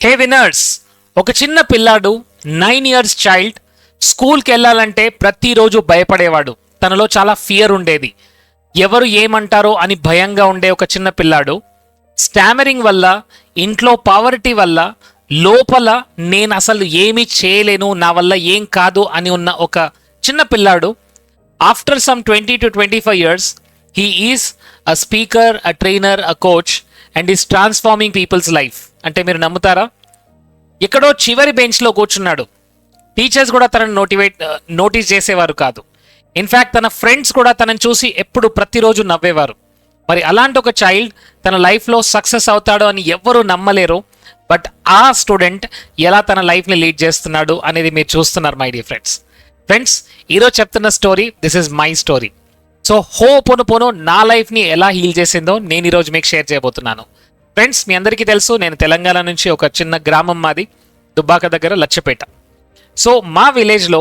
Hey winners, ఒక చిన్న పిల్లాడు 9 years చైల్డ్ స్కూల్కి వెళ్ళాలంటే ప్రతిరోజు భయపడేవాడు. తనలో చాలా ఫియర్ ఉండేది. ఎవరు ఏమంటారో అని భయంగా ఉండే ఒక చిన్న పిల్లాడు స్టామరింగ్ వల్ల, ఇంట్లో పావర్టీ వల్ల, లోపల నేను అసలు ఏమీ చేయలేను, నా వల్ల ఏం కాదు అని ఉన్న ఒక చిన్న పిల్లాడు after some 20 to 25 years he is a speaker, a trainer, a coach and is transforming people's life. అంటే మీరు నమ్ముతారా? ఎక్కడో చివరి బెంచ్లో కూర్చున్నాడు. టీచర్స్ కూడా తనని నోటీస్ చేసేవారు కాదు. ఇన్ఫ్యాక్ట్ తన ఫ్రెండ్స్ కూడా తనని చూసి ఎప్పుడు ప్రతిరోజు నవ్వేవారు. మరి అలాంటి ఒక చైల్డ్ తన లైఫ్లో సక్సెస్ అవుతాడు అని ఎవ్వరూ నమ్మలేరు. బట్ ఆ స్టూడెంట్ ఎలా తన లైఫ్ని లీడ్ చేస్తున్నాడు అనేది మీరు చూస్తున్నారు మై డియర్ ఫ్రెండ్స్. ఈరోజు చెప్తున్న story, this is my story. So Ho'oponopono నా లైఫ్ని ఎలా హీల్ చేసిందో నేను ఈరోజు మీకు షేర్ చేయబోతున్నాను. ఫ్రెండ్స్, మీ అందరికీ తెలుసు, నేను తెలంగాణ నుంచి, ఒక చిన్న గ్రామం మాది, దుబ్బాక దగ్గర లచ్చపేట. సో మా విలేజ్లో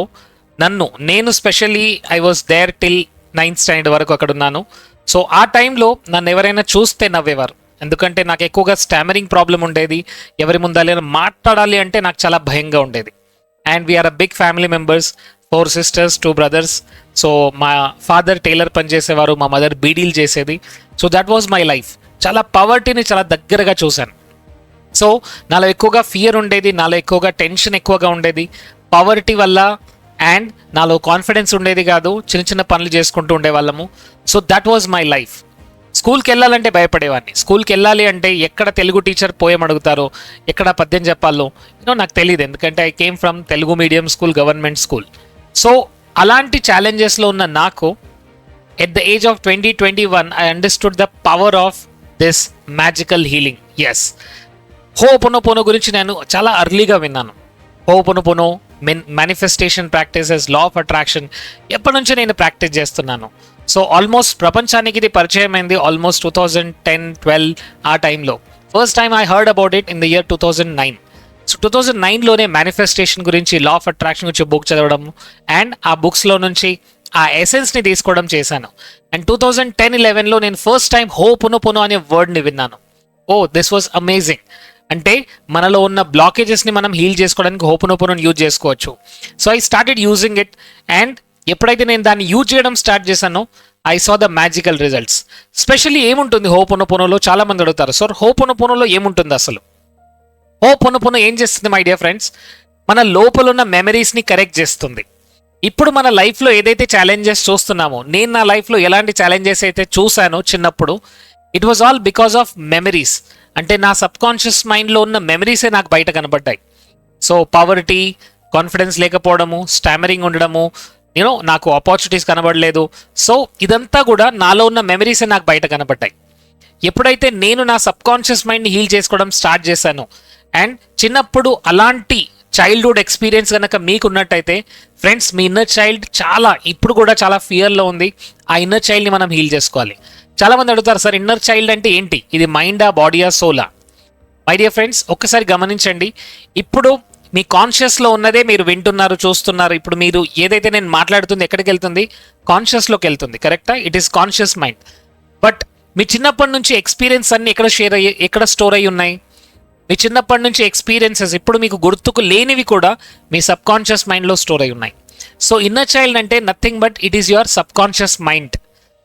నేను specially I was there till 9th standard వరకు అక్కడ ఉన్నాను. సో ఆ టైంలో నన్ను ఎవరైనా చూస్తే నవ్వేవారు. ఎందుకంటే నాకు ఎక్కువగా స్టామరింగ్ ప్రాబ్లం ఉండేది. ఎవరి ముందాలైనా మాట్లాడాలి అంటే నాకు చాలా భయంగా ఉండేది. And we are a big family members, 4 sisters, 2 brothers. So మా ఫాదర్ టైలర్ పని చేసేవారు, మా మదర్ బీడీలు చేసేది. So that was my life. చాలా పవర్టీని చాలా దగ్గరగా చూశాను. సో నాలో ఎక్కువగా ఫియర్ ఉండేది, నాలో ఎక్కువగా టెన్షన్ ఎక్కువగా ఉండేది పవర్టీ వల్ల. అండ్ నాలో కాన్ఫిడెన్స్ ఉండేది కాదు, చిన్న చిన్న పనులు చేసుకుంటూ ఉండేవాళ్ళము. So that was my life. స్కూల్కి వెళ్ళాలంటే భయపడేవాడిని. స్కూల్కి వెళ్ళాలి అంటే ఎక్కడ తెలుగు టీచర్ పోయం అడుగుతారో, ఎక్కడ పద్యం చెప్పాలో నాకు తెలియదు. ఎందుకంటే I came from Telugu medium school, government school. So అలాంటి ఛాలెంజెస్లో ఉన్న నాకు at the age of 2021 I understood the power of this magical healing. Yes, Ho'oponopono గురించి నేను చాలా అర్లీగా విన్నాను. Ho'oponopono manifestation practices, law of attraction ఎప్పటి నుంచో నేను ప్రాక్టీస్ చేస్తున్నాను. సో ఆల్మోస్ట్ ప్రపంచానికి ఇది పరిచయం అయింది ఆల్మోస్ట్ 2010-12 ఆ టైంలో. First time I heard about it in the year 2009. So 2009లోనే మేనిఫెస్టేషన్ గురించి, లా ఆఫ్ అట్రాక్షన్ గురించి బుక్ చదవడం అండ్ ఆ బుక్స్లో నుంచి ఆ ఎసెన్స్ని తీసుకోవడం చేశాను. అండ్ 2010-11లో నేను ఫస్ట్ టైం హోపోనోపోనో అనే వర్డ్ని విన్నాను. ఓ, దిస్ వాజ్ అమేజింగ్. అంటే మనలో ఉన్న బ్లాకేజెస్ని మనం హీల్ చేసుకోవడానికి హోపోనోపోనోని యూజ్ చేసుకోవచ్చు. So I started using it. And ఎప్పుడైతే నేను దాన్ని యూజ్ చేయడం స్టార్ట్ చేశానో I saw the magical results. Specially ఏముంటుంది హోపోనోపోనోలో, చాలా మంది అడుగుతారు, సార్ హోపోనోపోనోలో ఏముంటుంది అసలు? హోపోనోపోనో ఏం చేస్తుంది మై డియర్ ఫ్రెండ్స్? మన లోపల ఉన్న మెమరీస్ని కరెక్ట్ చేస్తుంది. ఇప్పుడు మన లైఫ్లో ఏదైతే ఛాలెంజెస్ చూస్తున్నామో, నేను నా లైఫ్లో ఎలాంటి ఛాలెంజెస్ అయితే చూశానో చిన్నప్పుడు, it was all because of memories. అంటే నా సబ్ కాన్షియస్ మైండ్లో ఉన్న మెమరీసే నాకు బయట కనబడ్డాయి. సో పవర్టీ, కాన్ఫిడెన్స్ లేకపోవడము, స్టామరింగ్ ఉండడము, నాకు ఆపర్చునిటీస్ కనబడలేదు. సో ఇదంతా కూడా నాలో ఉన్న మెమరీసే నాకు బయట కనబడ్డాయి. ఎప్పుడైతే నేను నా సబ్ కాన్షియస్ మైండ్ని హీల్ చేసుకోవడం స్టార్ట్ చేశాను, అండ్ చిన్నప్పుడు అలాంటి చైల్డ్హుడ్ ఎక్స్పీరియన్స్ కనుక మీకు ఉన్నట్టయితే ఫ్రెండ్స్, మీ ఇన్నర్ చైల్డ్ ఇప్పుడు కూడా చాలా ఫియర్లో ఉంది. ఆ ఇన్నర్ చైల్డ్ని మనం హీల్ చేసుకోవాలి. చాలామంది అడుగుతారు, సార్ ఇన్నర్ చైల్డ్ అంటే ఏంటి? ఇది మైండా, బాడీయా, సోలా? మై డియర్ ఫ్రెండ్స్, ఒక్కసారి గమనించండి. ఇప్పుడు మీ కాన్షియస్లో ఉన్నదే మీరు వింటున్నారు, చూస్తున్నారు. ఇప్పుడు మీరు ఏదైతే నేను మాట్లాడుతుంది ఎక్కడికి వెళ్తుంది? కాన్షియస్లోకి వెళ్తుంది, కరెక్టా? It is conscious mind. But మీ చిన్నప్పటి నుంచి ఎక్స్పీరియన్స్ అన్ని ఎక్కడ స్టోర్ అయ్యి ఉన్నాయి? మీ చిన్నప్పటి నుంచి ఎక్స్పీరియన్సెస్ ఇప్పుడు మీకు గుర్తుకు లేనివి కూడా మీ సబ్ కాన్షియస్ మైండ్లో స్టోర్ అయి ఉన్నాయి. సో ఇన్నర్ చైల్డ్ అంటే nothing but it is your sub conscious mind.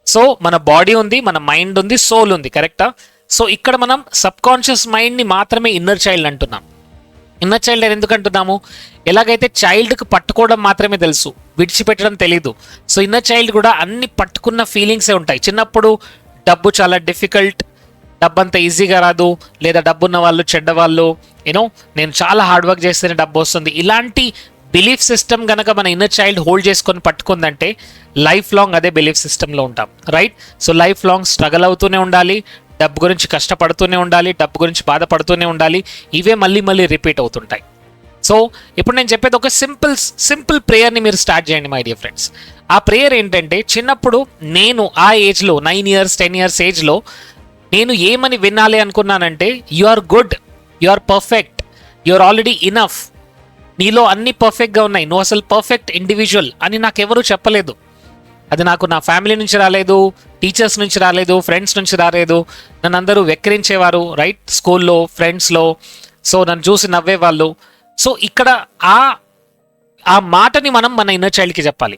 So మన బాడీ ఉంది, మన మైండ్ ఉంది, సోల్ ఉంది, కరెక్టా? సో ఇక్కడ మనం సబ్ కాన్షియస్ మైండ్ని మాత్రమే ఇన్నర్ చైల్డ్ అంటున్నాం. ఇన్నర్ చైల్డ్ అని ఎందుకు అంటున్నాము? ఎలాగైతే చైల్డ్కి పట్టుకోవడం మాత్రమే తెలుసు, విడిచిపెట్టడం తెలీదు. సో ఇన్నర్ చైల్డ్ కూడా అన్ని పట్టుకున్న ఫీలింగ్సే ఉంటాయి. చిన్నప్పుడు డబ్బు చాలా డిఫికల్ట్, డబ్బు అంత ఈజీగా రాదు, లేదా డబ్బున్న వాళ్ళు చెడ్డవాళ్ళు, నేను చాలా హార్డ్ వర్క్ చేస్తేనే డబ్బు వస్తుంది, ఇలాంటి బిలీఫ్ సిస్టమ్ కనుక మన ఇన్నర్ చైల్డ్ హోల్డ్ చేసుకొని పట్టుకుందంటే లైఫ్ లాంగ్ అదే బిలీఫ్ సిస్టంలో ఉంటాం, right? So life long struggle అవుతూనే ఉండాలి, డబ్బు గురించి కష్టపడుతూనే ఉండాలి, డబ్బు గురించి బాధపడుతూనే ఉండాలి. ఇవే మళ్ళీ మళ్ళీ రిపీట్ అవుతుంటాయి. సో ఇప్పుడు నేను చెప్పేది ఒక సింపుల్ ప్రేయర్ని మీరు స్టార్ట్ చేయండి మై డియర్ ఫ్రెండ్స్. ఆ ప్రేయర్ ఏంటంటే, చిన్నప్పుడు నేను ఆ ఏజ్లో 9 years 10 years ఏజ్లో నేను ఏమని వినాలి అనుకున్నానంటే, you are good, you are perfect, you are already enough, నీలో అన్ని పర్ఫెక్ట్గా ఉన్నాయి, నువ్వు అసలు పర్ఫెక్ట్ ఇండివిజువల్ అని నాకెవరూ చెప్పలేదు. అది నాకు నా ఫ్యామిలీ నుంచి రాలేదు, టీచర్స్ నుంచి రాలేదు, ఫ్రెండ్స్ నుంచి రాలేదు. నన్ను అందరూ వెక్కిరించేవారు, రైట్? స్కూల్లో, ఫ్రెండ్స్లో, సో నన్ను చూసి నవ్వే వాళ్ళు. సో ఇక్కడ ఆ ఆ మాటని మనం మన ఇన్నర్ చైల్డ్కి చెప్పాలి.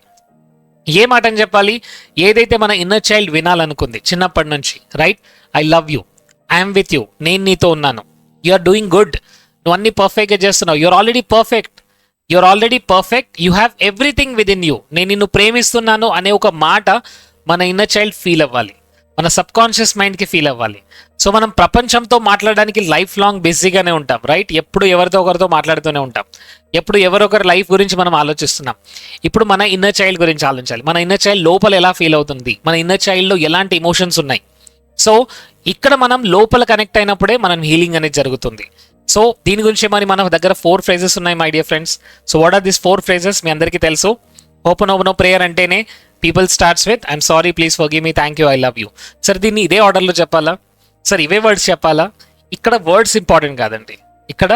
ఏ మాట అని చెప్పాలి? ఏదైతే మన ఇన్నర్ చైల్డ్ వినాలనుకుంది చిన్నప్పటి నుంచి, right? I love you, I'm with you, నేను నీతో ఉన్నాను, యు ఆర్ డూయింగ్ గుడ్, నువ్వు అన్ని పర్ఫెక్ట్గా చేస్తున్నావు, you're already perfect, you're already perfect, you have everything within you, నేను నిన్ను ప్రేమిస్తున్నాను అనే ఒక మాట మన ఇన్నర్ చైల్డ్ ఫీల్ అవ్వాలి, మన సబ్ కాన్షియస్ మైండ్కి ఫీల్ అవ్వాలి. సో మనం ప్రపంచంతో మాట్లాడడానికి లైఫ్ లాంగ్ బిజీగానే ఉంటాం, రైట్? ఎప్పుడు ఎవరితో ఒకరితో మాట్లాడుతూనే ఉంటాం, ఎప్పుడు ఎవరొకరి లైఫ్ గురించి మనం ఆలోచిస్తున్నాం. ఇప్పుడు మన ఇన్నర్ చైల్డ్ గురించి ఆలోచించాలి. మన ఇన్నర్ చైల్డ్ లోపల ఎలా ఫీల్ అవుతుంది, మన ఇన్నర్ చైల్డ్లో ఎలాంటి ఎమోషన్స్ ఉన్నాయి. సో ఇక్కడ మనం లోపల కనెక్ట్ అయినప్పుడే మనం హీలింగ్ అనేది జరుగుతుంది. సో దీని గురించి మరి మన దగ్గర 4 phrases ఉన్నాయి my dear friends. So what are this 4 phrases? మీ అందరికీ తెలుసు. ఓపెన్ ప్రేయర్ అంటేనే people starts with I'm sorry, please forgive me, thank you, I love you. Sir దీన్ని ఇదే ఆర్డర్లో చెప్పాలా సార్? ఇవే వర్డ్స్ చెప్పాలా? ఇక్కడ వర్డ్స్ ఇంపార్టెంట్ కాదండి, ఇక్కడ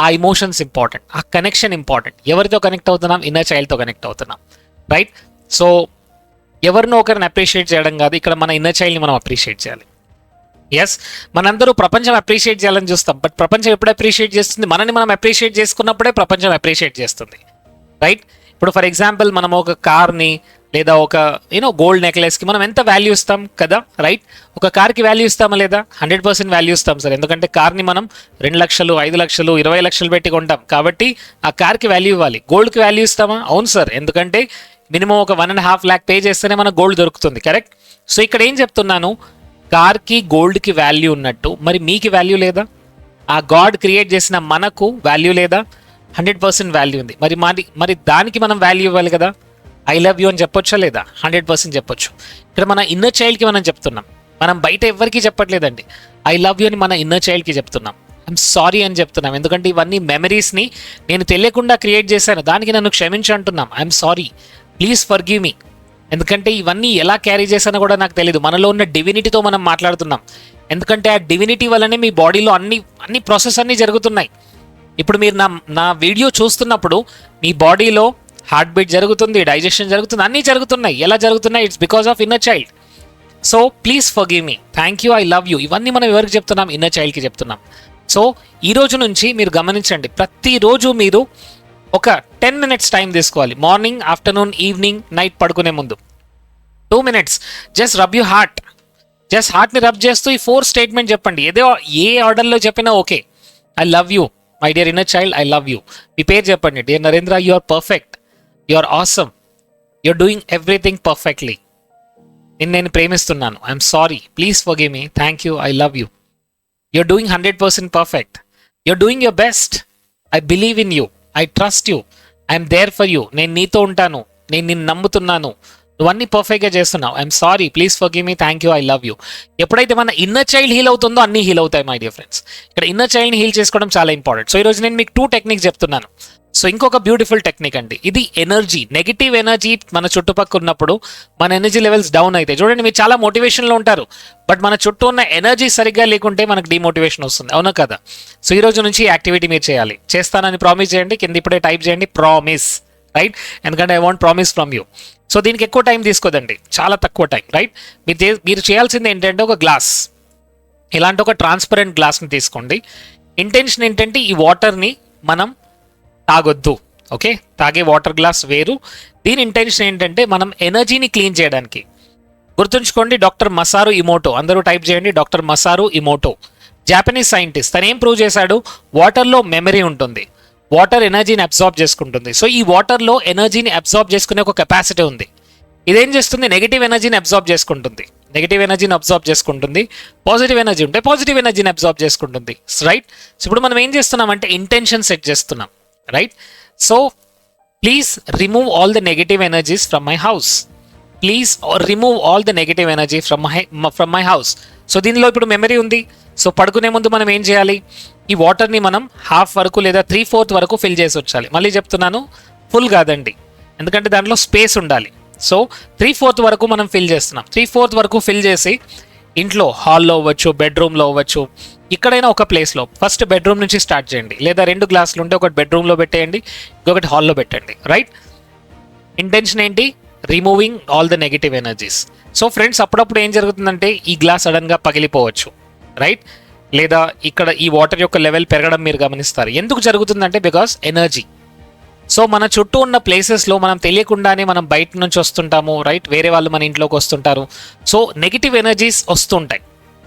ఆ ఎమోషన్స్ ఇంపార్టెంట్, ఆ కనెక్షన్ ఇంపార్టెంట్. ఎవరితో కనెక్ట్ అవుతున్నాం? ఇన్నర్ చైల్డ్తో కనెక్ట్ అవుతున్నాం, రైట్? సో ఎవరినో ఒకరిని అప్రిషియేట్ చేయడం కాదు, ఇక్కడ మన ఇన్నర్ చైల్డ్ని మనం అప్రిషియేట్ చేయాలి. ఎస్, మనందరూ ప్రపంచం అప్రిషియేట్ చేయాలని చూస్తాం, బట్ ప్రపంచం ఎప్పుడు అప్రిషియేట్ చేస్తుంది? మనని మనం అప్రిషియేట్ చేసుకున్నప్పుడే ప్రపంచం అప్రిషియేట్ చేస్తుంది, రైట్? ఇప్పుడు ఫర్ ఎగ్జాంపుల్ మనం ఒక కార్ని లేదా ఒక గోల్డ్ నెక్లెస్కి మనం ఎంత వాల్యూ ఇస్తాం కదా, రైట్? ఒక కార్కి వాల్యూ ఇస్తామా లేదా? 100% వాల్యూ ఇస్తాం సార్, ఎందుకంటే కార్ని మనం 2 లక్షలు, 5 లక్షలు, 20 లక్షలు పెట్టి కొంటాం, కాబట్టి ఆ కార్కి వాల్యూ ఇవ్వాలి. గోల్డ్కి వాల్యూ ఇస్తామా? అవును సార్, ఎందుకంటే మినిమం ఒక 1.5 lakh పే చేస్తేనే మనకు గోల్డ్ దొరుకుతుంది, కరెక్ట్? సో ఇక్కడ ఏం చెప్తున్నాను, కార్కి గోల్డ్కి వాల్యూ ఉన్నట్టు మరి మీకు వాల్యూ లేదా? ఆ గాడ్ క్రియేట్ చేసిన మనకు వాల్యూ లేదా? 100% వాల్యూ ఉంది. మరి దానికి మనం వాల్యూ ఇవ్వాలి కదా. ఐ లవ్ యూ అని చెప్పొచ్చా లేదా? 100% చెప్పొచ్చు. ఇక్కడ మన ఇన్నర్ చైల్డ్కి మనం చెప్తున్నాం, మనం బయట ఎవరికి చెప్పట్లేదండి. ఐ లవ్ యూ అని మన ఇన్నర్ చైల్డ్కి చెప్తున్నాం, ఐఎమ్ సారీ అని చెప్తున్నాం, ఎందుకంటే ఇవన్నీ మెమరీస్ని నేను తెలియకుండా క్రియేట్ చేశాను, దానికి నన్ను క్షమించి అంటున్నాం, ఐఎమ్ సారీ, ప్లీజ్ ఫర్గివ్ మీ. ఎందుకంటే ఇవన్నీ ఎలా క్యారీ చేశానో కూడా నాకు తెలియదు. మనలో ఉన్న డివినిటీతో మనం మాట్లాడుతున్నాం, ఎందుకంటే ఆ డివినిటీ వల్లనే మీ బాడీలో అన్ని ప్రాసెస్ అన్నీ జరుగుతున్నాయి. ఇప్పుడు మీరు నా వీడియో చూస్తున్నప్పుడు మీ బాడీలో హార్ట్ బీట్ జరుగుతుంది, డైజెషన్ జరుగుతుంది, అన్నీ జరుగుతున్నాయి. ఎలా జరుగుతున్నాయి? It's because of inner child. So please forgive me, thank you, I love you, ఇవన్నీ మనం ఎవరికి చెప్తున్నాం? ఇన్నర్ చైల్డ్కి చెప్తున్నాం. సో ఈ రోజు నుంచి మీరు గమనించండి, ప్రతిరోజు మీరు ఒక 10 minutes టైం తీసుకోవాలి. మార్నింగ్, ఆఫ్టర్నూన్, ఈవినింగ్, నైట్ పడుకునే ముందు 2 minutes just rub you heart. Just హార్ట్ని రబ్ చేస్తూ ఈ 4 స్టేట్మెంట్ చెప్పండి. ఏ ఆర్డర్లో చెప్పినా okay. I love you my dear inner child, I love you. మీ పేరు చెప్పండి. Dear Narendra, you are perfect, you are awesome, you are doing everything perfectly. నేను ప్రేమిస్తున్నాను, I'm sorry, please forgive me, thank you, I love you. You are doing 100% perfect, you are doing your best, I believe in you, I trust you, I'm there for you, నేను నీతో ఉంటాను, నేను నిన్ను నమ్ముతున్నాను, నువ్వు అన్ని పర్ఫెక్ట్గా చేస్తున్నావు, I'm sorry, please forgive me, thank you, I love you. ఎప్పుడైతే మన ఇన్నర్ చైల్డ్ హీల్ అవుతుందో అన్నీ హీల్ అవుతాయి మై డియర్ ఫ్రెండ్స్. ఇక్కడ ఇన్నర్ చైల్డ్ని హీల్ చేసుకోవడం చాలా ఇంపార్టెంట్. సో ఈరోజు నేను మీకు 2 టెక్నిక్స్ చెప్తున్నాను. సో ఇంకొక బ్యూటిఫుల్ టెక్నిక్ అండి ఇది. ఎనర్జీ, నెగిటివ్ ఎనర్జీ మన చుట్టుపక్కల ఉన్నప్పుడు మన ఎనర్జీ లెవెల్స్ డౌన్ అవుతాయి. చూడండి, మీరు చాలా మోటివేషన్లో ఉంటారు, బట్ మన చుట్టూ ఉన్న ఎనర్జీ సరిగ్గా లేకుంటే మనకు డిమోటివేషన్ వస్తుంది, అవునా కదా? సో ఈ రోజు నుంచి ఈ యాక్టివిటీ మీరు చేయాలి. చేస్తానని ప్రామిస్ చేయండి, కింద ఇప్పుడే టైప్ చేయండి ప్రామిస్, రైట్? ఎందుకంటే I want promise from you. So దీనికి ఎక్కువ టైం తీసుకోదండి, చాలా తక్కువ టైం, రైట్? మీరు చేయాల్సింది ఏంటంటే ఒక గ్లాస్, ఇలాంటి ఒక ట్రాన్స్పరెంట్ గ్లాస్ని తీసుకోండి. ఇంటెన్షన్ ఏంటంటే ఈ వాటర్ని మనం తాగొద్దు, ఓకే? తాగే వాటర్ గ్లాస్ వేరు. దీని ఇంటెన్షన్ ఏంటంటే మనం ఎనర్జీని క్లీన్ చేయడానికి. గుర్తుంచుకోండి, డాక్టర్ మసారు ఇమోటో, అందరూ టైప్ చేయండి, డాక్టర్ మసారు ఇమోటో, జాపనీస్ సైంటిస్ట్. తను ఏం ప్రూవ్ చేశాడు? వాటర్లో మెమరీ ఉంటుంది, వాటర్ ఎనర్జీని అబ్జార్బ్ చేసుకుంటుంది. సో ఈ వాటర్లో ఎనర్జీని అబ్జార్బ్ చేసుకునే ఒక కెపాసిటీ ఉంది. ఇదేం చేస్తుంది? నెగిటివ్ ఎనర్జీని అబ్జార్బ్ చేసుకుంటుంది, నెగిటివ్ ఎనర్జీని అబ్జార్బ్ చేసుకుంటుంది. పాజిటివ్ ఎనర్జీ ఉంటే పాజిటివ్ ఎనర్జీని అబ్జార్బ్ చేసుకుంటుంది, రైట్? సో ఇప్పుడు మనం ఏం చేస్తున్నామంటే ఇంటెన్షన్ సెట్ చేస్తున్నాం, right? So please remove all the negative energies from my house, please remove all the negative energy from my house. So దీనిలో ఇప్పుడు మెమరీ ఉంది. సో పడుకునే ముందు మనం ఏం చేయాలి? ఈ వాటర్ని మనం 1/2 వరకు లేదా 3/4 వరకు ఫిల్ చేసి వచ్చాలి. మళ్ళీ చెప్తున్నాను, ఫుల్ కాదండి, ఎందుకంటే దాంట్లో స్పేస్ ఉండాలి. సో 3/4 వరకు మనం ఫిల్ చేస్తున్నాం. 3/4 వరకు ఫిల్ చేసి ఇంట్లో హాల్లో అవ్వచ్చు, బెడ్రూమ్లో అవ్వచ్చు, ఇక్కడైనా ఒక ప్లేస్లో ఫస్ట్ బెడ్రూమ్ నుంచి స్టార్ట్ చేయండి. లేదా 2 గ్లాసులు ఉంటే ఒకటి బెడ్రూమ్లో పెట్టేయండి, ఇంకొకటి హాల్లో పెట్టండి, రైట్? ఇంటెన్షన్ ఏంటి? Removing all the negative energies. So friends, అప్పుడప్పుడు ఏం జరుగుతుందంటే ఈ గ్లాస్ సడన్గా పగిలిపోవచ్చు, రైట్? లేదా ఇక్కడ ఈ వాటర్ యొక్క లెవెల్ పెరగడం మీరు గమనిస్తారు. ఎందుకు జరుగుతుందంటే బికాస్ ఎనర్జీ. సో మన చుట్టూ ఉన్న ప్లేసెస్లో మనం తెలియకుండానే మనం బయట నుంచి వస్తుంటాము, రైట్? వేరే వాళ్ళు మన ఇంట్లోకి వస్తుంటారు. సో నెగిటివ్ ఎనర్జీస్ వస్తుంటాయి.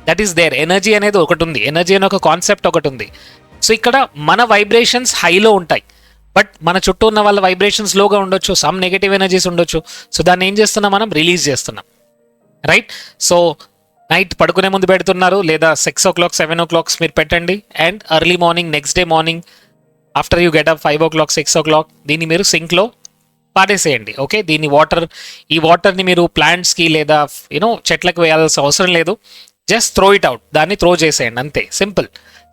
That is there. ఎనర్జీ అనేది ఒకటి ఉంది, ఎనర్జీ అనే ఒక కాన్సెప్ట్ ఒకటి ఉంది. సో ఇక్కడ మన వైబ్రేషన్స్ హైలో ఉంటాయి, బట్ మన చుట్టూ ఉన్న వాళ్ళ వైబ్రేషన్స్ లోగా ఉండొచ్చు, సమ్ నెగిటివ్ ఎనర్జీస్ ఉండొచ్చు. సో దాన్ని ఏం చేస్తున్నాం, మనం రిలీజ్ చేస్తున్నాం, రైట్? సో నైట్ పడుకునే ముందు పెడుతున్నారు, లేదా 6 o'clock 7 o'clock మీరు పెట్టండి, and early morning next day morning after you get up 5 o'clock 6 o'clock దీన్ని మీరు సింక్లో పాడేసేయండి. ఓకే, దీన్ని ఈ వాటర్ని మీరు ప్లాంట్స్కి లేదా చెట్లకు వేయాల్సిన అవసరం లేదు. జస్ట్ త్రో ఇట్ అవుట్, దాన్ని త్రో చేసేయండి, అంతే, సింపుల్.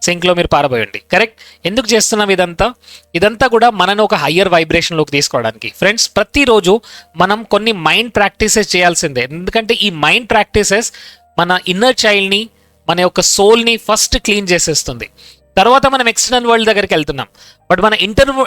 సింక్లో మీరు పారబోయండి. కరెక్ట్? ఎందుకు చేస్తున్నాం ఇదంతా కూడా మనను ఒక హయ్యర్ వైబ్రేషన్లోకి తీసుకోవడానికి. ఫ్రెండ్స్, ప్రతిరోజు మనం కొన్ని మైండ్ ప్రాక్టీసెస్ చేయాల్సిందే. ఎందుకంటే ఈ మైండ్ ప్రాక్టీసెస్ మన ఇన్నర్ చైల్డ్ని, మన యొక్క సోల్ని ఫస్ట్ క్లీన్ చేసేస్తుంది. తర్వాత మనం ఎక్స్టర్నల్ వరల్డ్ దగ్గరికి వెళ్తున్నాం, బట్ మన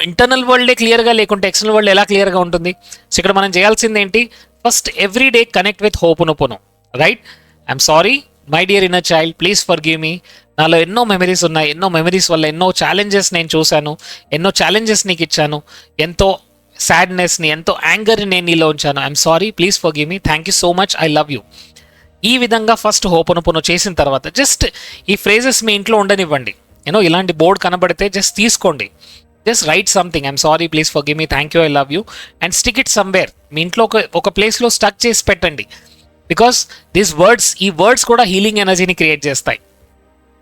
ఇంటర్నల్ వరల్డే క్లియర్గా లేకుంటే ఎక్స్టర్నల్ వరల్డ్ ఎలా క్లియర్గా ఉంటుంది? సో ఇక్కడ మనం చేయాల్సింది ఏంటి? First every day connect with Ho'oponopono, right? I'm sorry my dear inner child, please forgive me. నాలో ఎన్నో మెమరీస్ ఉన్నాయి, ఎన్నో మెమరీస్ వల్ల ఎన్నో ఛాలెంజెస్ నేను చూశాను, ఎన్నో ఛాలెంజెస్ నీకు ఇచ్చాను, ఎంతో సాడ్నెస్ని, ఎంతో యాంగర్ని నేను నీలో ఉంచాను. I'm sorry, please forgive me, thank you so much, I love you. ఈ విధంగా ఫస్ట్ హోపోనోపోనో చేసిన తర్వాత జస్ట్ ఈ ఫ్రేజెస్ మీ ఇంట్లో ఉండనివ్వండి. ఇలాంటి బోర్డు కనబడితే జస్ట్ తీసుకోండి, just write something, I'm sorry, please forgive me, thank you, I love you, and stick it somewhere. మీ ఇంట్లో ఒక ప్లేస్లో స్టక్ చేసి పెట్టండి. బికాస్ ఈ వర్డ్స్ కూడా హీలింగ్ ఎనర్జీని క్రియేట్ చేస్తాయి.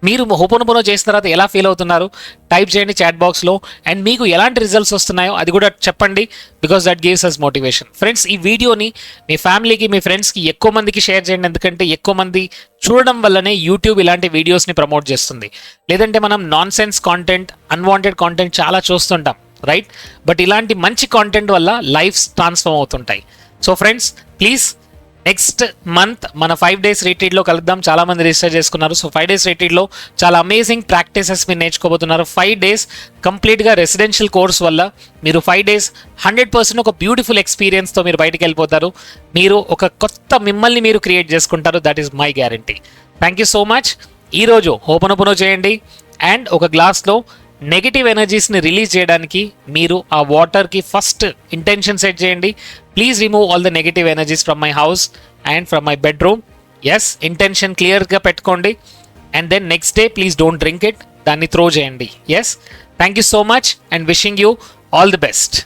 మీరు హోపోనోపోనో చేసిన తర్వాత ఎలా ఫీల్ అవుతున్నారు టైప్ చేయండి చాట్ బాక్స్లో, అండ్ మీకు ఎలాంటి రిజల్ట్స్ వస్తున్నాయో అది కూడా చెప్పండి, because that gives us motivation. Friends, ఈ వీడియోని మీ ఫ్యామిలీకి, మీ ఫ్రెండ్స్కి ఎక్కువ మందికి షేర్ చేయండి. ఎందుకంటే ఎక్కువ మంది చూడడం వల్లనే యూట్యూబ్ ఇలాంటి వీడియోస్ని ప్రమోట్ చేస్తుంది. లేదంటే మనం non sense content, unwanted content చాలా చూస్తుంటాం, రైట్? బట్ ఇలాంటి మంచి కాంటెంట్ వల్ల లైఫ్స్ ట్రాన్స్ఫార్మ్ అవుతుంటాయి. So friends, please next month మన 5 days రిట్రీట్లో కలుద్దాం. చాలా మంది రిజిస్టర్ చేసుకున్నారు. సో 5 days రిట్రీట్లో చాలా అమేజింగ్ ప్రాక్టీసెస్ మీరు నేర్చుకోబోతున్నారు. 5 days కంప్లీట్గా రెసిడెన్షియల్ కోర్స్ వల్ల మీరు 5 days 100% ఒక బ్యూటిఫుల్ ఎక్స్పీరియన్స్తో మీరు బయటికి వెళ్ళిపోతారు. మీరు ఒక కొత్త మిమ్మల్ని మీరు క్రియేట్ చేసుకుంటారు. That is my guarantee. Thank you so much. ఈరోజు హోపోనోపోనో చేయండి, అండ్ ఒక గ్లాస్లో నెగిటివ్ ఎనర్జీస్ని రిలీజ్ చేయడానికి మీరు ఆ వాటర్కి ఫస్ట్ ఇంటెన్షన్ సెట్ చేయండి. Please remove all the negative energies from my house and from my bedroom. Yes, intention క్లియర్గా పెట్టుకోండి, and then next day please don't drink it, దాన్ని త్రో చేయండి. Yes, thank you so much, and wishing you all the best.